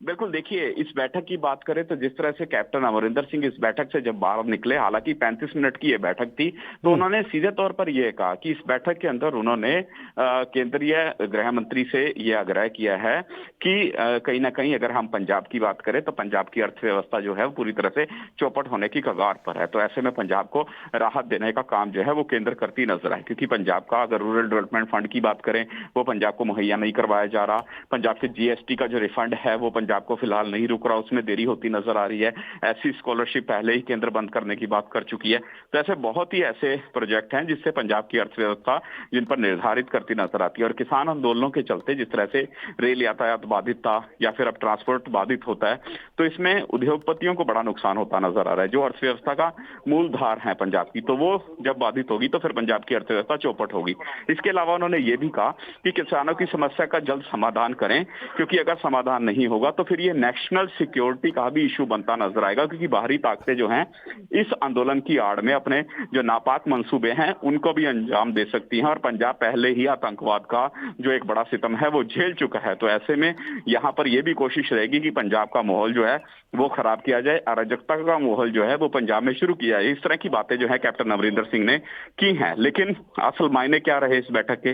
बिल्कुल, देखिए, इस बैठक की बात करें तो जिस तरह से कैप्टन अमरिंदर सिंह इस बैठक से जब बाहर निकले, हालांकि 35 मिनट की ये बैठक थी, तो उन्होंने सीधे तौर पर यह कहा कि इस बैठक के अंदर उन्होंने केंद्रीय गृह मंत्री से यह आग्रह किया है कि कहीं ना कहीं अगर हम पंजाब की बात करें तो पंजाब की अर्थव्यवस्था जो है वो पूरी तरह से चौपट होने की कगार पर है। तो ऐसे में पंजाब को राहत देने का काम जो है वो केंद्र करती नजर आए, क्योंकि पंजाब का अगर रूरल डेवलपमेंट फंड की बात करें वो पंजाब को मुहैया नहीं करवाया जा रहा। पंजाब के GST का जो रिफंड है वो पंजाब को फिलहाल नहीं रुक रहा, उसमें देरी होती नजर आ रही है। ऐसी स्कॉलरशिप पहले ही केंद्र बंद करने की बात कर चुकी है। तो ऐसे बहुत ही ऐसे प्रोजेक्ट हैं जिससे पंजाब की अर्थव्यवस्था जिन पर निर्धारित करती नजर आती है। और किसान आंदोलनों के चलते जिस तरह से रेल यातायात बाधित था या फिर अब ट्रांसपोर्ट बाधित होता है, तो इसमें उद्योगपतियों को बड़ा नुकसान होता नजर आ रहा है। जो अर्थव्यवस्था का मूलधार है पंजाब की, तो वो जब बाधित होगी तो फिर पंजाब की अर्थव्यवस्था चौपट होगी। इसके अलावा उन्होंने ये भी कहा कि किसानों की समस्या का जल्द समाधान करें, क्योंकि अगर समाधान नहीं होगा तो तो फिर ये नेशनल सिक्योरिटी का भी इशू बनता नजर आएगा, क्योंकि बाहरी ताकतें जो हैं इस आंदोलन की आड़ में अपने जो नापाक मंसूबे हैं उनको भी अंजाम दे सकती हैं। और पंजाब पहले ही आतंकवाद का जो एक बड़ा सितम है वो झेल चुका है, तो ऐसे में यहाँ पर यह भी कोशिश रहेगी कि पंजाब का माहौल जो है वो खराब किया जाए, अराजकता का माहौल जो है वो पंजाब में शुरू किया जाए। इस तरह की बातें जो है कैप्टन अमरिंदर सिंह ने की हैं। लेकिन असल मायने क्या रहे इस बैठक के?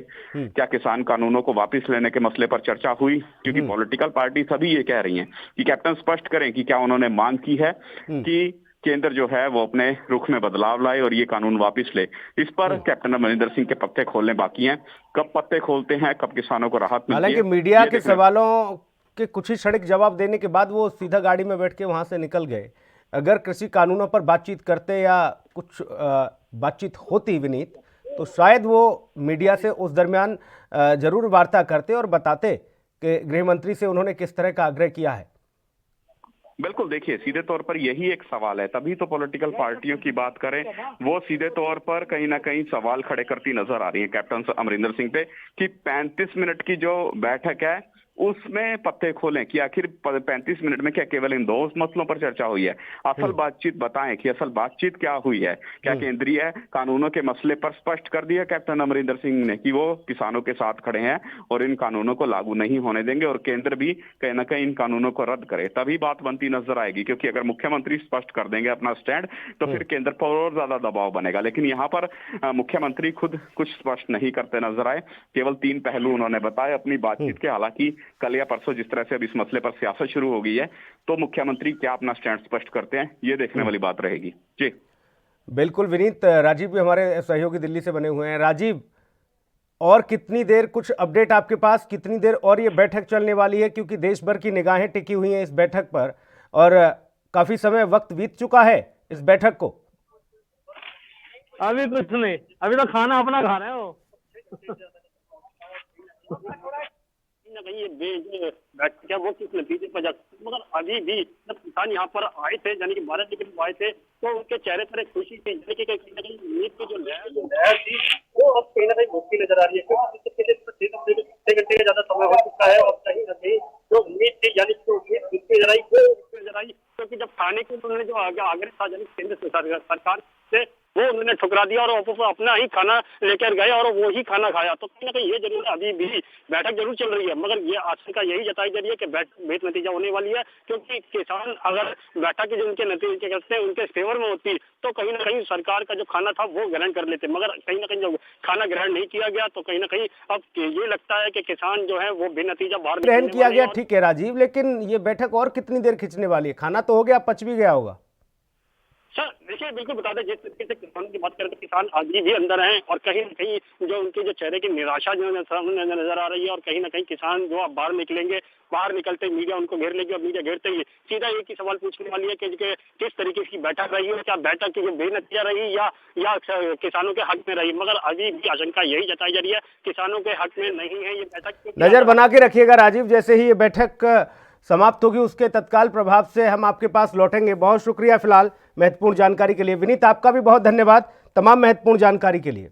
क्या किसान कानूनों को वापस लेने के मसले पर चर्चा हुई? क्योंकि पॉलिटिकल पार्टी सभी ये कह रही हैं कि कैप्टन स्पष्ट करें कि क्या उन्होंने मांग की है कि केंद्र जो है वो अपने रुख में बदलाव लाए और ये कानून वापस ले। इस पर कैप्टन अमरिंदर सिंह के पत्ते खोलने बाकी हैं। कब पत्ते खोलते हैं, कब किसानों को राहत मिलती है? हालांकि मीडिया के सवालों के कुछ ही क्षणिक जवाब देने के बाद वो सीधा गाड़ी में बैठ के वहां से निकल गए। अगर कृषि कानूनों पर बातचीत करते या कुछ बातचीत होती विनीत, तो शायद वो मीडिया से उस दरमियान जरूर वार्ता करते और बताते कि गृह मंत्री से उन्होंने किस तरह का आग्रह किया है। बिल्कुल, देखिए सीधे तौर पर यही एक सवाल है, तभी तो पॉलिटिकल पार्टियों की बात करें वो सीधे तौर पर कहीं ना कहीं सवाल खड़े करती नजर आ रही है कैप्टन अमरिंदर सिंह पे कि 35 मिनट की जो बैठक है उसमें पत्ते खोलें कि आखिर 35 मिनट में क्या केवल इन 2 मसलों पर चर्चा हुई है? असल बातचीत बताएं कि असल बातचीत क्या हुई है। क्या केंद्रीय कानूनों के मसले पर स्पष्ट कर दिया कैप्टन अमरिंदर सिंह ने कि वो किसानों के साथ खड़े हैं और इन कानूनों को लागू नहीं होने देंगे और केंद्र भी कहीं ना कहीं इन कानूनों को रद्द करे? तभी बात बनती नजर आएगी, क्योंकि अगर मुख्यमंत्री स्पष्ट कर देंगे अपना स्टैंड तो फिर केंद्र पर और ज्यादा दबाव बनेगा। लेकिन यहाँ पर मुख्यमंत्री खुद कुछ स्पष्ट नहीं करते नजर आए, केवल 3 पहलू उन्होंने बताए अपनी बातचीत के। हालांकि कल या परसों जिस तरह से अब इस मसले पर सियासत शुरू हो गई है, तो मुख्यमंत्री क्या अपना स्टैंड स्पष्ट करते हैं ये देखने वाली बात रहेगी। जी बिल्कुल विनीत, राजीव भी हमारे सहयोगी दिल्ली से बने हुए हैं। राजीव, और कितनी देर, कुछ अपडेट आपके पास, कितनी देर और ये बैठक चलने वाली है? क्योंकि देश भर की निगाहें टिकी हुई हैं इस बैठक पर और काफी समय वक्त बीत चुका है इस बैठक को। अभी कुछ नहीं, अभी तो खाना अपना खा रहे हो। कहीं ये बैठक क्या वो किस नतीजे पर जा, मगर अभी भी जब किसान यहाँ पर आए थे, यानी कि 12 टिकट आए थे, तो उनके चेहरे पर एक खुशी थी, यानी कि कहीं ना कहीं उम्मीद की जो लहर थी वो अब कहीं ना कहीं मुश्किल नजर आ रही है, क्योंकि 6 घंटे का ज्यादा समय हो चुका है और कहीं ना कहीं जो उम्मीद थी, यानी कि उम्मीद नजर आई वो नजर आई, क्योंकि जब खाने की उन्होंने जो आग्रह था यानी केंद्र सरकार से, वो उन्होंने ठुकरा दिया और अपना ही खाना लेकर गए और वो ही खाना खाया। तो कहीं ना कहीं ये जरूर अभी भी बैठक जरूर चल रही है, मगर ये आशंका यही जताई जा रही है कि बेहतर नतीजा होने वाली है, क्योंकि किसान अगर बैठक के जो उनके नतीजे करते हैं उनके फेवर में होती तो कहीं ना कहीं सरकार का जो खाना था वो ग्रहण कर लेते, मगर कहीं ना कहीं जब खाना ग्रहण नहीं किया गया तो कहीं ना कहीं अब ये लगता है कि किसान जो है वो बेनतीजा बाहर ग्रहण किया गया, ठीक है राजीव, लेकिन ये बैठक और कितनी देर खिंचने वाली है? खाना तो हो गया, पच भी गया होगा। सर देखिए, बिल्कुल बता दें, जिस तरीके से किसानों की बात करें तो किसान अभी भी अंदर हैं और कहीं ना कहीं जो उनके जो चेहरे की निराशा जो नजर आ रही है, और कहीं ना कहीं किसान जो अब बाहर निकलेंगे, बाहर निकलते ही मीडिया उनको घेर लेगी और मीडिया घेरते ही सीधा एक ही सवाल पूछने वाली है कि किस तरीके की बैठक रही है, क्या बैठक की जो बेनतीजा रही या किसानों के हक में रही? मगर अभी भी आशंका यही जताई जा रही है किसानों के हक में नहीं है ये बैठक। नजर बना के रखिएगा राजीव, जैसे ही ये बैठक समाप्त होगी उसके तत्काल प्रभाव से हम आपके पास लौटेंगे। बहुत शुक्रिया फिलहाल महत्वपूर्ण जानकारी के लिए। विनीत, आपका भी बहुत धन्यवाद तमाम महत्वपूर्ण जानकारी के लिए।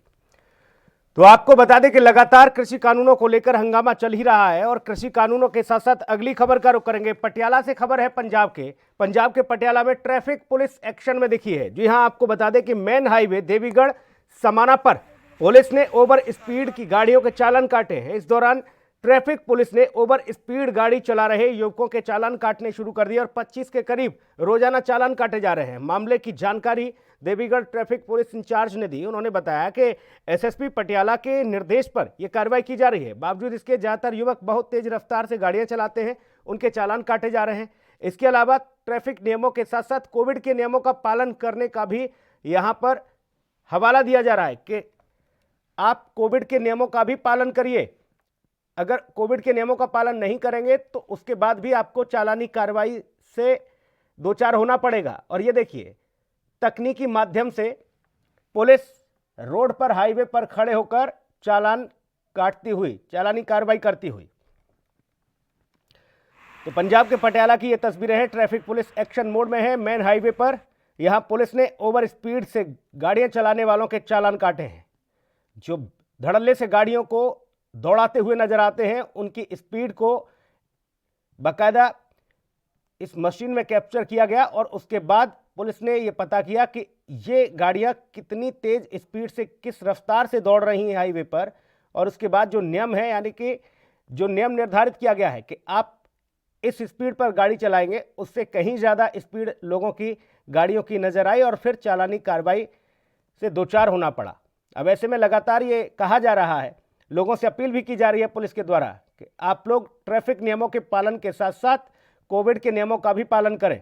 तो आपको बता दें कि लगातार कृषि कानूनों को लेकर हंगामा चल ही रहा है और कृषि कानूनों के साथ साथ अगली खबर का रुख करेंगे। पटियाला से खबर है पंजाब के पटियाला में ट्रैफिक पुलिस एक्शन में दिखी है। जी हां, आपको बता दें कि मेन हाईवे देवीगढ़ समाना पर पुलिस ने ओवर स्पीड की गाड़ियों के चालान काटे हैं। इस दौरान ट्रैफिक पुलिस ने ओवर स्पीड गाड़ी चला रहे युवकों के चालान काटने शुरू कर दिए और 25 के करीब रोजाना चालान काटे जा रहे हैं। मामले की जानकारी देवीगढ़ ट्रैफिक पुलिस इंचार्ज ने दी। उन्होंने बताया कि एसएसपी पटियाला के निर्देश पर यह कार्रवाई की जा रही है। बावजूद इसके ज्यादातर युवक बहुत तेज रफ्तार से गाड़ियां चलाते हैं, उनके चालान काटे जा रहे हैं। इसके अलावा ट्रैफिक नियमों के साथ साथ कोविड के नियमों का पालन करने का भी यहां पर हवाला दिया जा रहा है कि आप कोविड के नियमों का भी पालन करिए। अगर कोविड के नियमों का पालन नहीं करेंगे तो उसके बाद भी आपको चालानी कार्रवाई से दो चार होना पड़ेगा। और ये देखिए, तकनीकी माध्यम से पुलिस रोड पर, हाईवे पर खड़े होकर चालान काटती हुई, चालानी कार्रवाई करती हुई। तो पंजाब के पटियाला की ये तस्वीरें हैं। ट्रैफिक पुलिस एक्शन मोड में है मेन हाईवे पर। यहां पुलिस ने ओवर स्पीड से गाड़ियां चलाने वालों के चालान काटे हैं। जो धड़ल्ले से गाड़ियों को दौड़ाते हुए नजर आते हैं, उनकी स्पीड को बाकायदा इस मशीन में कैप्चर किया गया और उसके बाद पुलिस ने ये पता किया कि ये गाड़ियां कितनी तेज स्पीड से किस रफ्तार से दौड़ रही हैं हाईवे पर। और उसके बाद जो नियम है, यानी कि जो नियम निर्धारित किया गया है कि आप इस स्पीड पर गाड़ी चलाएंगे, उससे कहीं ज़्यादा स्पीड लोगों की गाड़ियों की नजर आई और फिर चालानी कार्रवाई से दो चार होना पड़ा। अब ऐसे में लगातार ये कहा जा रहा है, लोगों से अपील भी की जा रही है पुलिस के द्वारा कि आप लोग ट्रैफिक नियमों के पालन के साथ साथ कोविड के नियमों का भी पालन करें।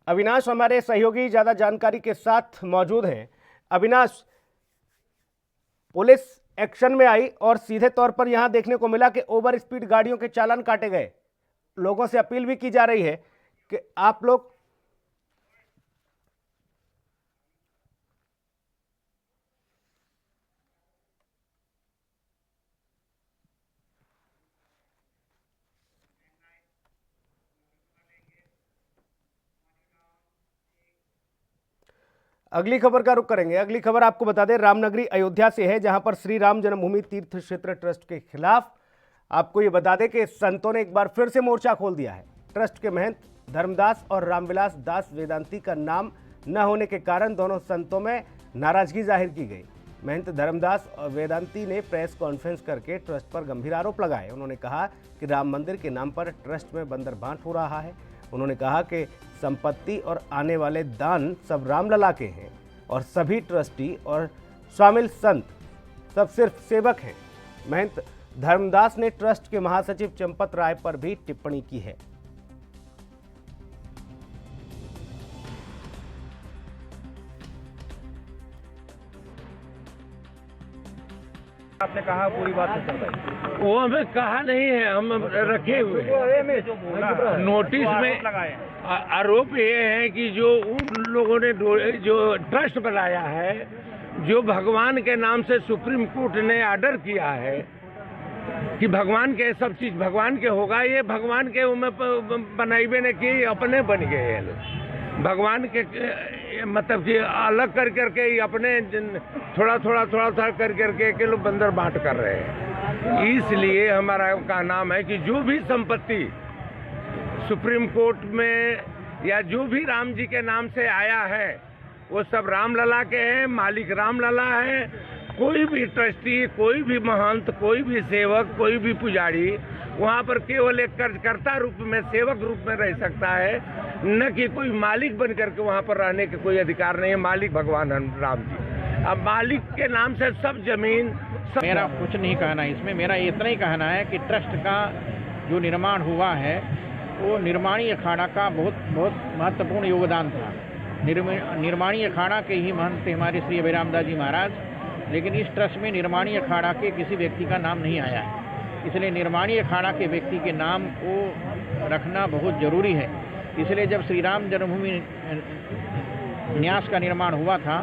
अविनाश हमारे सहयोगी ज़्यादा जानकारी के साथ मौजूद हैं। अविनाश, पुलिस एक्शन में आई और सीधे तौर पर यहां देखने को मिला कि ओवर स्पीड गाड़ियों के चालान काटे गए। लोगों से अपील भी की जा रही है कि आप लोग अगली खबर का रुख करेंगे। अगली खबर आपको बता दें, रामनगरी अयोध्या से है, जहां पर श्री राम जन्मभूमि तीर्थ क्षेत्र ट्रस्ट के खिलाफ आपको ये बता दें कि संतों ने एक बार फिर से मोर्चा खोल दिया है। ट्रस्ट के महंत धर्मदास और रामविलास दास वेदांती का नाम न होने के कारण दोनों संतों में नाराजगी जाहिर की गई। महंत धर्मदास और वेदांती ने प्रेस कॉन्फ्रेंस करके ट्रस्ट पर गंभीर आरोप लगाए। उन्होंने कहा कि राम मंदिर के नाम पर ट्रस्ट में बंदरबांट हो रहा है। उन्होंने कहा कि संपत्ति और आने वाले दान सब रामलला के हैं और सभी ट्रस्टी और शामिल संत सब सिर्फ सेवक हैं। महंत धर्मदास ने ट्रस्ट के महासचिव चंपत राय पर भी टिप्पणी की है। आपने कहा पूरी बात से चल रही है, वो हमें कहा नहीं है, हम रखे हुए हैं। नोटिस में आरोप ये है कि जो उन लोगों ने जो ट्रस्ट बनाया है, जो भगवान के नाम से सुप्रीम कोर्ट ने ऑर्डर किया है कि भगवान के सब चीज भगवान के होगा, ये भगवान के बनाइबे ने की अपने बन गए हैं लोग। भगवान के मतलब कि अलग कर करके अपने थोड़ा थोड़ा कर करके के लोग बंदर बांट कर रहे हैं। इसलिए हमारा का नाम है कि जो भी संपत्ति सुप्रीम कोर्ट में या जो भी राम जी के नाम से आया है वो सब रामलला के हैं, मालिक रामलला है। कोई भी ट्रस्टी, कोई भी महंत, कोई भी सेवक, कोई भी पुजारी वहाँ पर केवल एक कर्ता रूप में, सेवक रूप में रह सकता है, न कि कोई मालिक बन करके वहाँ पर रहने के कोई अधिकार नहीं है। मालिक भगवान राम जी। अब मालिक के नाम से सब जमीन सब मेरा कुछ नहीं कहना है इसमें। मेरा इतना ही कहना है कि ट्रस्ट का जो निर्माण हुआ है वो निर्माणी अखाड़ा का बहुत महत्वपूर्ण योगदान था। निर्माणी अखाड़ा के ही महंत थे हमारे श्री अभिरामदास जी महाराज, लेकिन इस ट्रस्ट में निर्माणी अखाड़ा के किसी व्यक्ति का नाम नहीं आया है। इसलिए निर्माणी अखाड़ा के व्यक्ति के नाम को रखना बहुत जरूरी है। इसलिए जब श्री राम जन्मभूमि न्यास का निर्माण हुआ था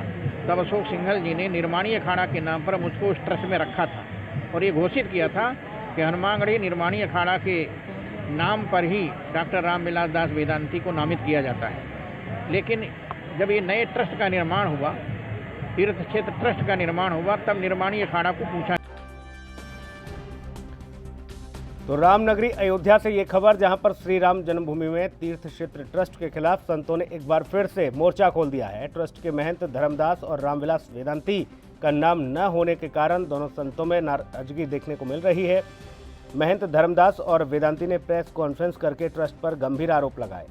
तब अशोक सिंघल जी ने निर्माणी अखाड़ा के नाम पर मुझको उस ट्रस्ट में रखा था और ये घोषित किया था कि हनुमानगढ़ी निर्माणी अखाड़ा के नाम पर ही डॉक्टर रामविलास दास वेदांती को नामित किया जाता है। लेकिन जब ये नए ट्रस्ट का निर्माण हुआ, तीर्थ क्षेत्र ट्रस्ट का निर्माण हुआ, तब निर्माणी अखाड़ा को पूछा। तो रामनगरी अयोध्या से ये खबर, जहां पर श्री राम जन्मभूमि में तीर्थ क्षेत्र ट्रस्ट के खिलाफ संतों ने एक बार फिर से मोर्चा खोल दिया है। ट्रस्ट के महंत धर्मदास और रामविलास वेदांती का नाम न होने के कारण दोनों संतों में नाराजगी देखने को मिल रही है। महंत धर्मदास और वेदांती ने प्रेस कॉन्फ्रेंस करके ट्रस्ट पर गंभीर आरोप लगाए।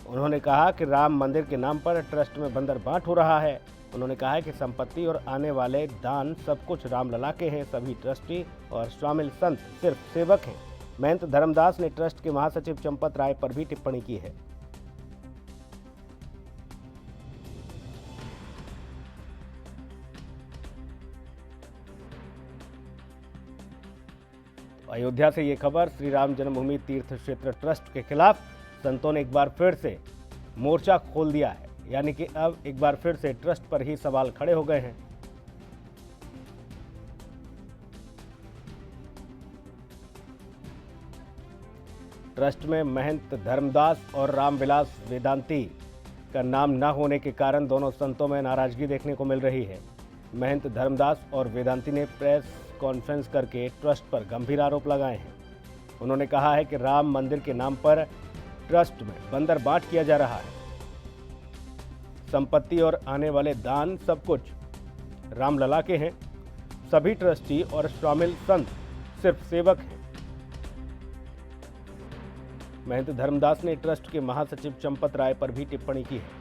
उन्होंने कहा कि राम मंदिर के नाम पर ट्रस्ट में बंदरबांट हो रहा है। उन्होंने कहा है कि संपत्ति और आने वाले दान सब कुछ रामलला के हैं, सभी ट्रस्टी और शामिल संत सिर्फ सेवक हैं। महंत धर्मदास ने ट्रस्ट के महासचिव चंपत राय पर भी टिप्पणी की है। अयोध्या से ये खबर, श्री राम जन्मभूमि तीर्थ क्षेत्र ट्रस्ट के खिलाफ संतों ने एक बार फिर से मोर्चा खोल दिया है, यानी कि अब एक बार फिर से ट्रस्ट पर ही सवाल खड़े हो गए हैं। ट्रस्ट में महंत धर्मदास और रामविलास वेदांती का नाम न होने के कारण दोनों संतों में नाराजगी देखने को मिल रही है। महंत धर्मदास और वेदांती ने प्रेस कॉन्फ्रेंस करके ट्रस्ट पर गंभीर आरोप लगाए हैं। उन्होंने कहा है कि राम मंदिर के नाम पर ट्रस्ट में बंदर बांट किया जा रहा है। संपत्ति और आने वाले दान सब कुछ रामलला के हैं। सभी ट्रस्टी और शामिल संत सिर्फ सेवक हैं। महंत धर्मदास ने ट्रस्ट के महासचिव चंपत राय पर भी टिप्पणी की है।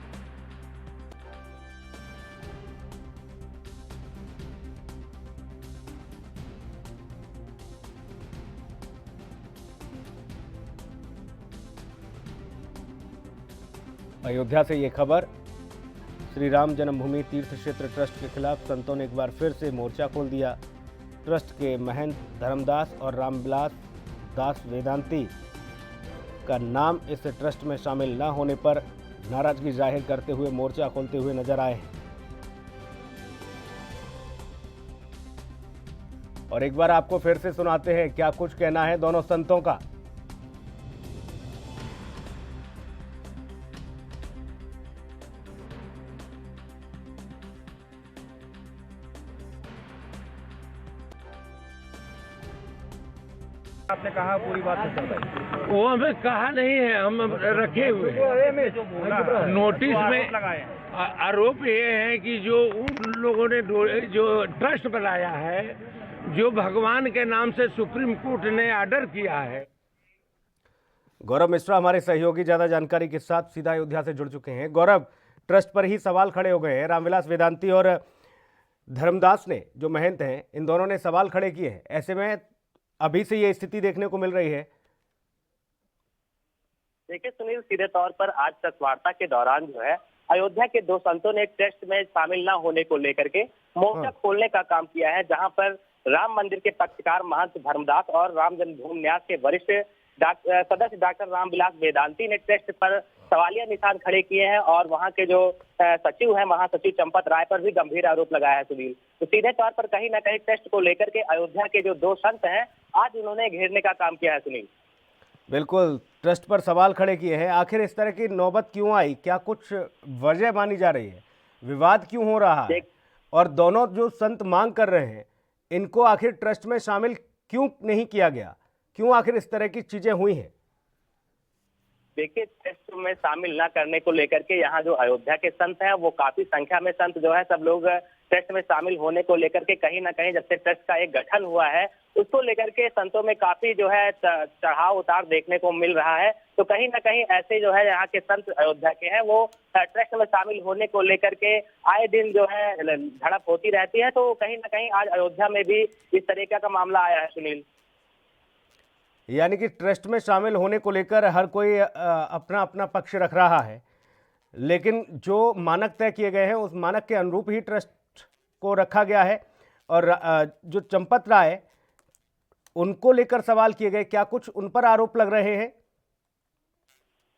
अयोध्या से ये खबर। श्री राम जन्मभूमि तीर्थ क्षेत्र ट्रस्ट के खिलाफ संतों ने एक बार फिर से मोर्चा खोल दिया। ट्रस्ट के महंत धर्मदास और रामविलास दास वेदांती का नाम इस ट्रस्ट में शामिल न होने पर नाराजगी जाहिर करते हुए मोर्चा खोलते हुए नजर आए हैं। और एक बार आपको फिर से सुनाते हैं क्या कुछ कहना है दोनों संतों का। आपने कहा पूरी बात है सर। वो हमें कहा नहीं है, हम रखे हुए हैं। नोटिस में आरोप ये है कि जो उन लोगों ने जो ट्रस्ट बनाया है, जो भगवान के नाम से सुप्रीम कोर्ट ने ऑर्डर किया है। गौरव मिश्रा हमारे सहयोगी ज्यादा जानकारी के साथ सीधा अयोध्या से जुड़ चुके हैं। गौरव, ट्रस्ट पर ही सवाल खड़े हो गए हैं। रामविलास वेदांती और धर्मदास ने जो महंत हैं, इन दोनों ने सवाल खड़े किए हैं। ऐसे में अभी से ये स्थिति देखने को मिल रही है। देखिए सुनील, सीधे तौर पर आज प्रेस वार्ता के दौरान जो है अयोध्या के दो संतों ने ट्रस्ट में शामिल न होने को लेकर के मोर्चा खोलने का काम किया है, जहां पर राम मंदिर के पक्षकार महंत धर्मदास और राम जन्मभूमि न्यास के वरिष्ठ सदस्य डॉक्टर रामविलास वेदांती ने ट्रस्ट पर सवालिया निशान खड़े किए हैं और वहां के जो सचिव हैं महासचिव चंपत राय पर भी गंभीर आरोप लगाया है सुनील। तो सीधे तौर पर कहीं ना कहीं ट्रस्ट को लेकर के अयोध्या के जो दो संत हैं आज उन्होंने घेरने का काम किया है सुनील। बिल्कुल, ट्रस्ट पर सवाल खड़े किए हैं। आखिर इस तरह की नौबत क्यों आई? क्या कुछ वजह मानी जा रही है? विवाद क्यों हो रहा है? और दोनों जो संत मांग कर रहे हैं, इनको आखिर ट्रस्ट में शामिल क्यों नहीं किया गया? क्यों आखिर इस तरह की चीजें हुई हैं? देखिए, ट्रस्ट में शामिल न करने को लेकर के यहाँ जो अयोध्या के संत हैं वो काफी संख्या में संत जो है सब लोग ट्रस्ट में शामिल होने को लेकर के कहीं ना कहीं जब से ट्रस्ट का एक गठन हुआ है उसको लेकर के संतों में काफी जो है चढ़ाव उतार देखने को मिल रहा है। तो कहीं ना कहीं ऐसे जो है यहाँ के संत अयोध्या के हैं वो ट्रस्ट में शामिल होने को लेकर के आए दिन जो है झड़प होती रहती है। तो कहीं ना कहीं आज अयोध्या में भी इस तरीके का मामला आया है सुनील। यानी कि ट्रस्ट में शामिल होने को लेकर हर कोई अपना अपना पक्ष रख रहा है, लेकिन जो मानक तय किए गए हैं उस मानक के अनुरूप ही ट्रस्ट को रखा गया है। और जो चंपत राय, उनको लेकर सवाल किए गए, क्या कुछ उन पर आरोप लग रहे हैं?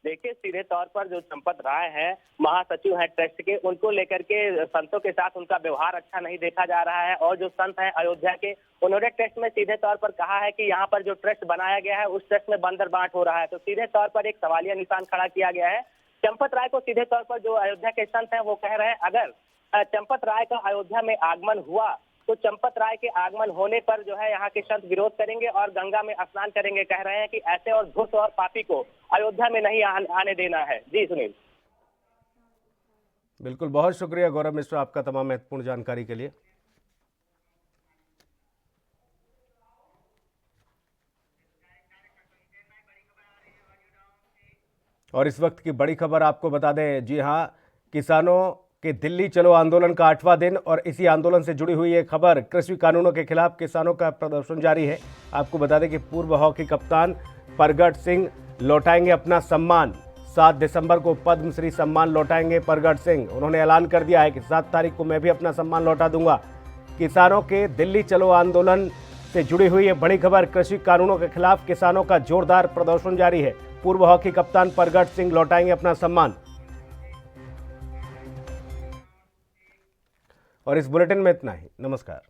देखिए, सीधे तौर पर जो चंपत राय है महासचिव है ट्रस्ट के, उनको लेकर के संतों के साथ उनका व्यवहार अच्छा नहीं देखा जा रहा है। और जो संत हैं अयोध्या के, उन्होंने ट्रस्ट में सीधे तौर पर कहा है कि यहाँ पर जो ट्रस्ट बनाया गया है उस ट्रस्ट में बंदर बांट हो रहा है। तो सीधे तौर पर एक सवालिया निशान खड़ा किया गया है। चंपत राय को सीधे तौर पर जो अयोध्या के संत हैं वो कह रहे हैं अगर चंपत राय का अयोध्या में आगमन हुआ तो चंपत राय के आगमन होने पर जो है यहाँ के संत विरोध करेंगे और गंगा में स्नान करेंगे। कह रहे हैं कि ऐसे और धूर्त और पापी को अयोध्या में नहीं आने देना है। जी सुनील। बिल्कुल, बहुत शुक्रिया गौरव मिश्रा आपका तमाम महत्वपूर्ण जानकारी के लिए। और इस वक्त की बड़ी खबर आपको बता दें, जी हां, किसानों के दिल्ली चलो आंदोलन का 8वां दिन और इसी आंदोलन से जुड़ी हुई ये खबर। कृषि कानूनों के खिलाफ किसानों का प्रदर्शन जारी है। आपको बता दें कि पूर्व हॉकी कप्तान परगट सिंह लौटाएंगे अपना सम्मान। 7 दिसंबर को पद्मश्री सम्मान लौटाएंगे परगट सिंह। उन्होंने ऐलान कर दिया है कि 7 तारीख को मैं भी अपना सम्मान लौटा दूंगा। किसानों के दिल्ली चलो आंदोलन से जुड़ी हुई ये बड़ी खबर। कृषि कानूनों के खिलाफ किसानों का जोरदार प्रदर्शन जारी है। पूर्व हॉकी कप्तान परगट सिंह लौटाएंगे अपना सम्मान। और इस बुलेटिन में इतना ही। नमस्कार।